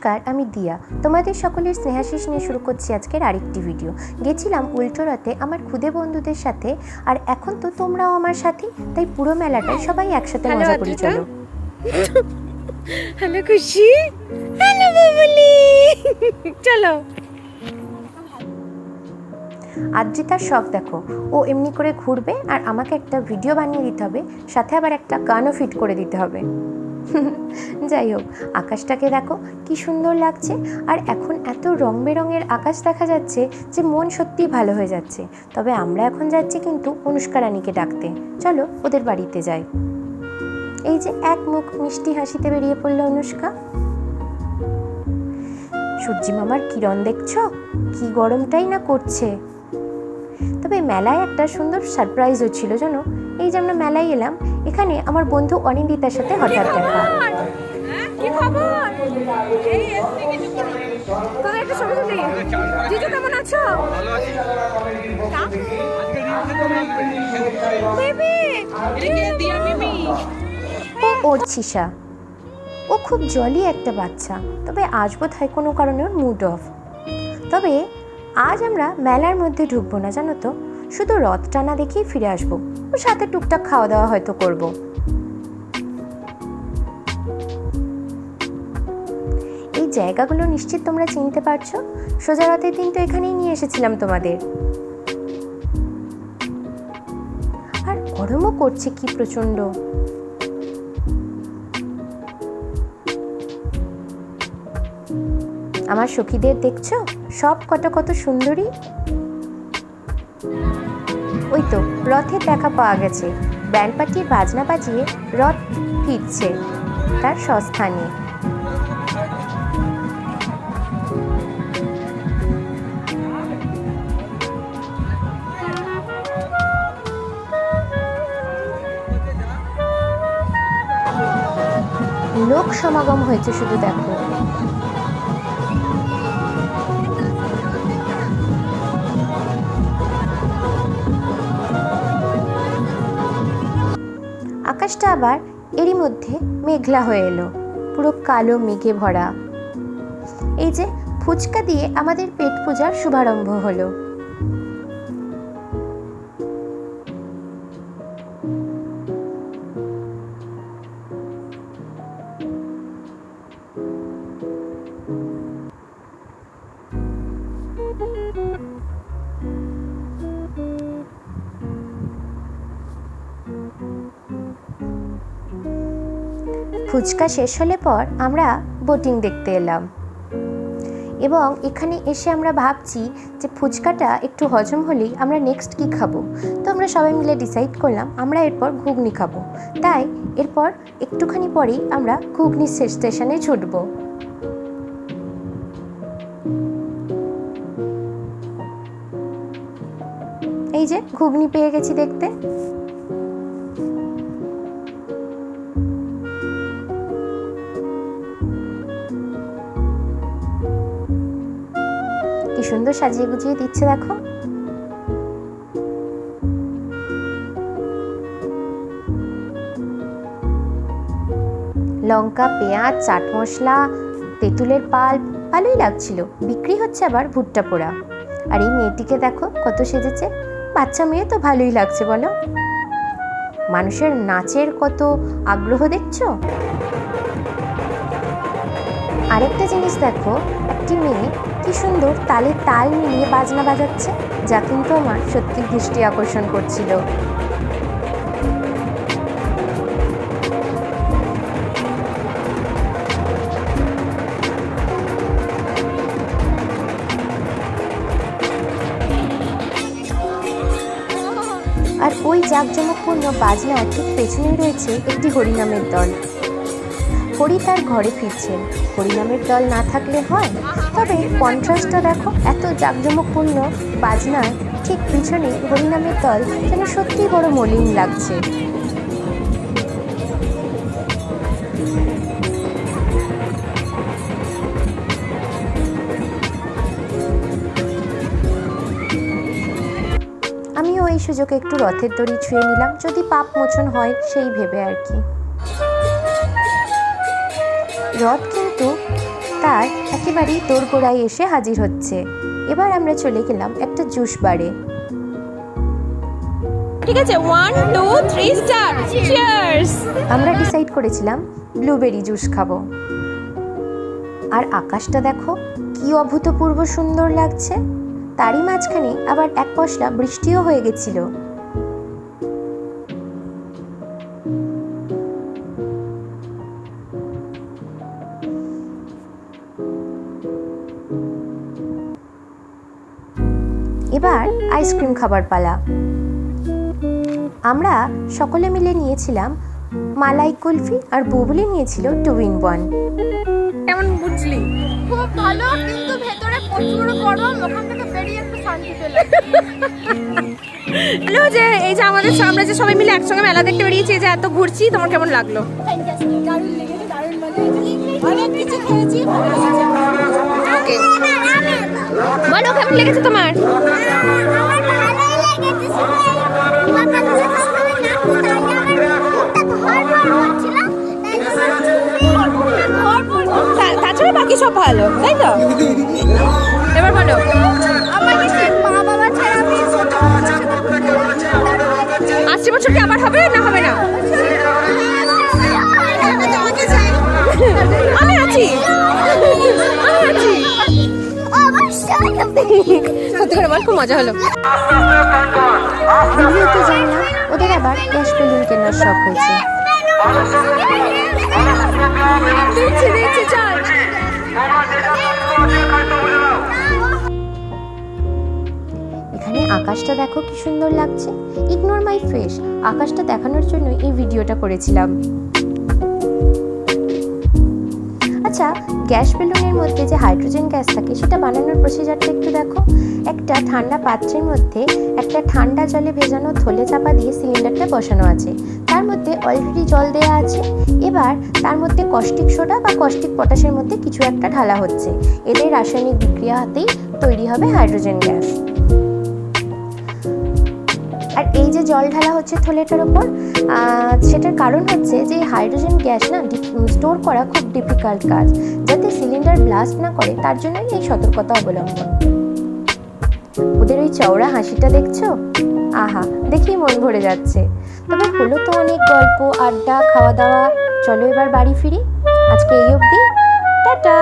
নমস্কার, আমি দিয়া। তোমাদের সকলের স্নেহাশিস নিয়ে শুরু করছি আজকের আরেকটি ভিডিও। গেছিলাম উল্টোরথে আমার খুদে বন্ধুদের সাথে, আর এখন তো তোমরাও আমার সাথে, তাই পুরো মেলাটায় সবাই একসাথে মজা করি। চলো। হ্যালো খুশি, হ্যালো বাবলি, চলো। আদ্রিতার শখ দেখো, ও এমনি করে ঘুরবে আর আমাকে একটা ভিডিও বানিয়ে দিতে হবে, সাথে আবার একটা গানও ফিট করে দিতে হবে। যাই হোক, আকাশটাকে দেখো কি সুন্দর লাগছে, আর এখন এত রং বেরঙের আকাশ দেখা যাচ্ছে যে মন সত্যিই ভালো হয়ে যাচ্ছে। তবে আমরা এখন যাচ্ছি কিন্তু অনুষ্কা রানীকে ডাকতে। চলো ওদের বাড়িতে যাই। এই যে এক মুখ মিষ্টি হাসিতে বেরিয়ে পড়লো অনুষ্কা। সূর্যি মামার কিরণ দেখছো, কি গরমটাই না করছে। তবে মেলায় একটা সুন্দর সারপ্রাইজও ছিল জানো। এই যে আমরা মেলায় এলাম, এখানে আমার বন্ধু অনিন্দিতার সাথে হঠাৎ দেখা। কি খবর? এই এসপি কিছু করো। তোদের একটা ছবি তুলি। জিজু কেমন আছো? ভালো আছি। আজকে রিলসে তোমরা বেবি, এদিকে দিয়া মিমি। ও ওরছিসা, ও খুব জলি একটা বাচ্চা। তবে আজ বোধহয় কোনো কারণে ওর মুড অফ। তবে আজ আমরা মেলার মধ্যে ঢুকবো না জানো তো, শুধু রথ টানা দেখেই ফিরে আসবো। ওর সাথে টুকটাক খাওয়া দাওয়া হয়তো করব। এই জায়গাগুলো নিশ্চিত তোমরা চিনতে পারছো। সোজা রথের দিন তো এখানেই নিয়ে এসেছিলাম তোমাদের। আর গরমও করছে কি প্রচন্ড। আমার সখীদের দেখছো, সব কত সুন্দরী। ওই তো রথের দেখা পাওয়া গেছে। ব্যান্ড পার্টির বাজনা বাজিয়ে রথ ফিরছে তার স্বস্থানে। লোক সমাগম হয়েছে শুধু দেখো। আকাশটা আবার এরই মধ্যে মেঘলা হয়ে এলো, পুরো কালো মেঘে ভরা। এই যে ফুচকা দিয়ে আমাদের পেট পূজার শুভারম্ভ হলো। ফুচকা শেষ হলে পর আমরা বোটিং দেখতে এলাম, এবং এখানে এসে আমরা ভাবছি যে ফুচকাটা একটু হজম হলেই আমরা নেক্সট কি খাবো। তো আমরা সবাই মিলে ডিসাইড করলাম আমরা এরপর ঘুগনি খাবো। তাই এরপর একটুখানি পরেই আমরা ঘুগনি স্টেশনে ছুটবো। এই যে ঘুগনি পেয়ে গেছি দেখতে। কি সুন্দর সাজিয়ে গুছিয়ে দিচ্ছে দেখো। লঙ্কা, পেঁয়াজ, চাট মশলা, তেঁতুলের পাল্প, ভালোই লাগছিল। বিক্রি হচ্ছে আবার ভুট্টা পোড়া। আর এই মেয়েটিকে দেখো কত সেজেছে। বাচ্চা মেয়ে তো ভালোই লাগছে বলো। মানুষের নাচের কত আগ্রহ দেখছো। আরেকটা জিনিস দেখো, একটি মেয়ে কি সুন্দর তালে তাল মিলিয়ে বাজনা বাজাচ্ছে, যা কিন্তু আমার সত্যি দৃষ্টি আকর্ষণ করছিল। আর ওই জাঁকজমকপূর্ণ বাজনার ঠিক পেছনেই রয়েছে একটি হরিনামের দল। হরি তার ঘরে ফিরছেন। হরিনামের দল না থাকলে হয়, তবে কন্ট্রাস্টটা দেখো, এত জাঁকজমকপূর্ণ বাজনার ঠিক পিছনে হরিনামের দল যেন সত্যিই বড় মলিন লাগছে। আমিও এই সুযোগে একটু রথের দড়ি ছুঁয়ে নিলাম, যদি পাপ মোচন হয় সেই ভেবে আর কি। রথ কিন্তু তার একেবারেই দোরগোড়ায় এসে হাজির হচ্ছে। এবার আমরা চলে গেলাম একটা জুস বারে। ঠিক আছে, 1 2 3 স্টার্ট। চিয়ার্স। আমরা ডিসাইড করেছিলাম ব্লুবেরি জুস খাবো। আর আকাশটা দেখো কি অভূতপূর্ব সুন্দর লাগছে। তারই মাঝখানে আবার এক পশলা বৃষ্টিও হয়ে গেছিল। এবার আইসক্রিম খাবার পালা। আমরা সকলে মিলে নিয়েছিলাম মালাই কুলফি আর বুবলি নিয়েছিল 2 in 1। কেমন বুঝলি? খুব ভালো, কিন্তু ভেতরে প্রচুর গরম, ওখান থেকে বেরিয়ে একটু শান্তি পেলাম। হ্যালো, যে এই যে আমাদের আমরা যে সবাই মিলে একসঙ্গে মেলা দেখতে বেরিয়েছি, যে এত ঘুরছি, তোমার কেমন লাগলো? দারুণ লেগেছে, দারুণ মজা হয়েছে, অনেক কিছু খেয়েছি, ভালো লেগেছে। ওকে, বলো কেমন লেগেছে তোমার? আমার ভালোই লেগেছে, তাছাড়া বাকি সব ভালো, তাই তো? এবার বলো। আসছে বছর কি আবার হবে না হবে না? আমি আছি, আমি আছি। সত্যি করে বল, খুব মজা হলো। ভিডিওতে জানলাম ওদের আবার গ্যাস বেলুন কেনার শখ হয়েছে। দেখছি চল। এখানে আকাশটা দেখো কি সুন্দর লাগছে। ইগনোর মাই ফেস, আকাশটা দেখানোর জন্য এই ভিডিওটা করেছিলাম। আচ্ছা, গ্যাস বেলুনের মধ্যে যে হাইড্রোজেন গ্যাস থাকে সেটা বানানোর প্রসিজারটা একটু দেখো। একটা ঠান্ডা পাত্রের মধ্যে একটা ঠান্ডা জলে ভেজানো থলে চাপা দিয়ে সিলিন্ডারটা বসানো আছে। তার মধ্যে অলরেডি জল দেওয়া আছে। এবার তার মধ্যে কস্টিক সোডা বা কস্টিক পটাশের মধ্যে কিছু একটা ঢালা হচ্ছে। এদের রাসায়নিক বিক্রিয়াতেই তৈরি হবে হাইড্রোজেন গ্যাস। আর এই যে জল ঢালা হচ্ছে থলেটার ওপর, সেটার কারণ হচ্ছে যে হাইড্রোজেন গ্যাস না স্টোর করা খুব ডিফিকাল্ট কাজ। যাতে সিলিন্ডার ব্লাস্ট না করে তার জন্যই এই সতর্কতা অবলম্বন। ওদের ওই চওড়া হাসিটা দেখছো? আহা, দেখেই মন ভরে যাচ্ছে। তবে হলো তো অনেক গল্প, আড্ডা, খাওয়া দাওয়া। চলো এবার বাড়ি ফিরি। আজকে এই অবধি, টাটা।